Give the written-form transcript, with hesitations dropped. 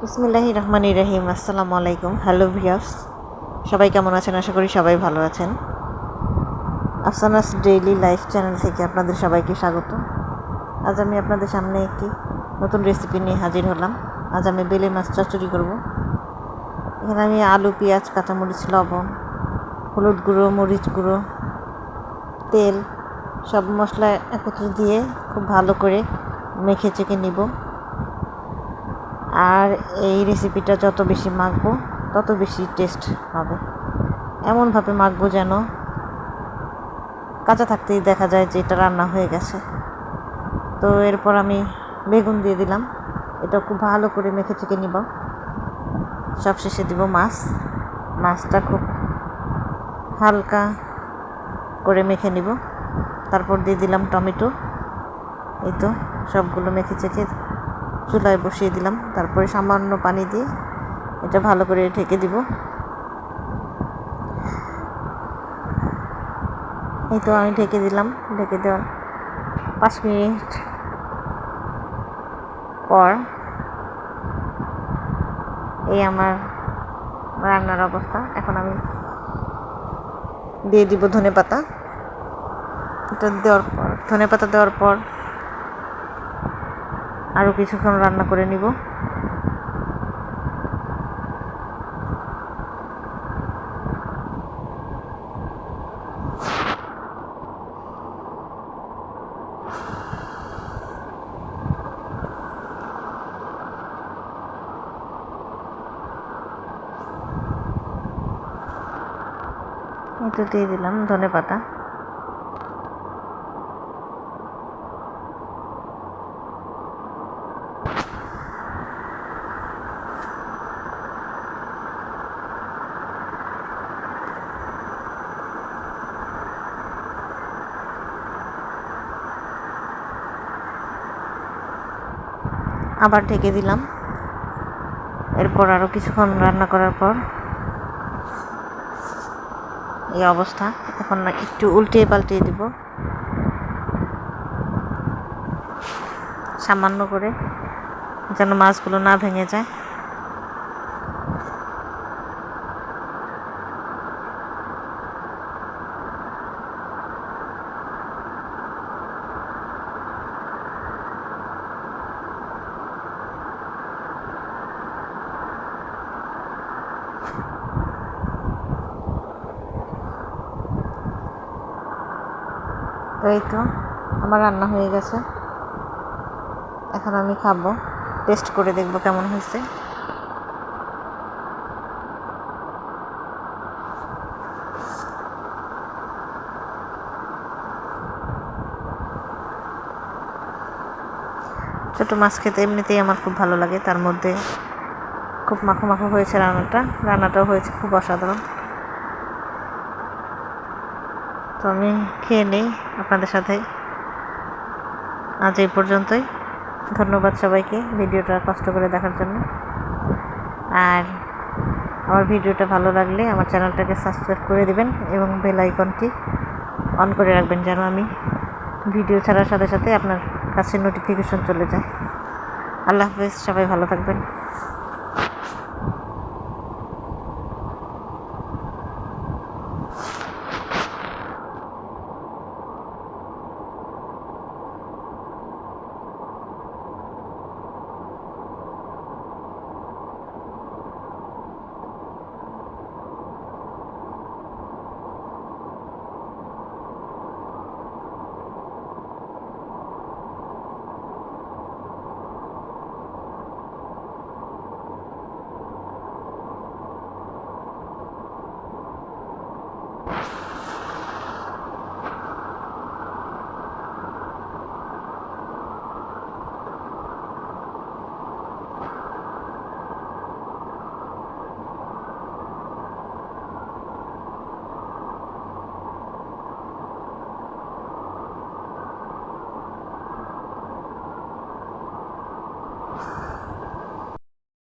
বিসমিল্লাহির রহমানির রহিম। আসসালামু আলাইকুম। হ্যালো ভিউয়ার্স, সবাই কেমন আছেন? আশা করি সবাই ভালো আছেন। আফসানাস ডেইলি লাইফ চ্যানেল থেকে আপনাদের সবাইকে স্বাগত। আজ আমি আপনাদের সামনে একটি নতুন রেসিপি নিয়ে হাজির হলাম। আজ আমি বেলে মাছ চচ্চড়ি করব। এখানে আমি আলু, পেঁয়াজ, কাঁচামরিচ, লবণ, হলুদ গুঁড়ো, মরিচ গুঁড়ো, তেল সব মশলা একত্রে দিয়ে খুব ভালো করে মেখে চেকে নিব। আর এই রেসিপিটা যত বেশি মাখবো তত বেশি টেস্ট হবে। এমনভাবে মাখবো যেন কাঁচা থাকতেই দেখা যায় যে এটা রান্না হয়ে গেছে। তো এরপর আমি বেগুন দিয়ে দিলাম। এটা খুব ভালো করে মেখে চেকে নিব। সবশেষে দিব মাছটা খুব হালকা করে মেখে নিব। তারপর দিয়ে দিলাম টমেটো। এই তো সবগুলো মেখে চেকে চুলায় বসিয়ে দিলাম। তারপরে সামান্য পানি দিয়ে এটা ভালো করে ঢেকে দিব। এই তো আমি ঢেকে দিলাম। ঢেকে দেওয়ার 5 মিনিট পর এই আমার রান্নার অবস্থা। এখন আমি দিয়ে দিব ধনেপাতা। এটা ধনেপাতা দেওয়ার পর আরও কিছুক্ষণ রান্না করে নিব। এটা দিয়ে দিলাম ধনেপাতা। আবার ঢেকে দিলাম। এরপর আরও কিছুক্ষণ রান্না করার পর এই অবস্থা। এখন একটু উল্টিয়ে পাল্টিয়ে দিব সামান্য করে, যেন মাছগুলো না ভেঙে যায়। তো এই তো আমার রান্না হয়ে গেছে। এখন আমি খাবো, টেস্ট করে দেখব কেমন হয়েছে। ছোটো মাছ খেতে এমনিতেই আমার খুব ভালো লাগে। তার মধ্যে খুব মাখো মাখো হয়েছে রান্নাটাও হয়েছে খুব অসাধারণ। তো আমি খেয়ে নেই আপনাদের সাথে। আজ এই পর্যন্তই। ধন্যবাদ সবাইকে ভিডিওটা কষ্ট করে দেখার জন্য। আর আমার ভিডিওটা ভালো লাগলে আমার চ্যানেলটাকে সাবস্ক্রাইব করে দিবেন এবং বেল আইকনটি অন করে রাখবেন, যেন আমি ভিডিও ছাড়ার সাথে সাথে আপনার কাছে নোটিফিকেশন চলে যায়। আল্লাহ হাফেজ, সবাই ভালো থাকবেন।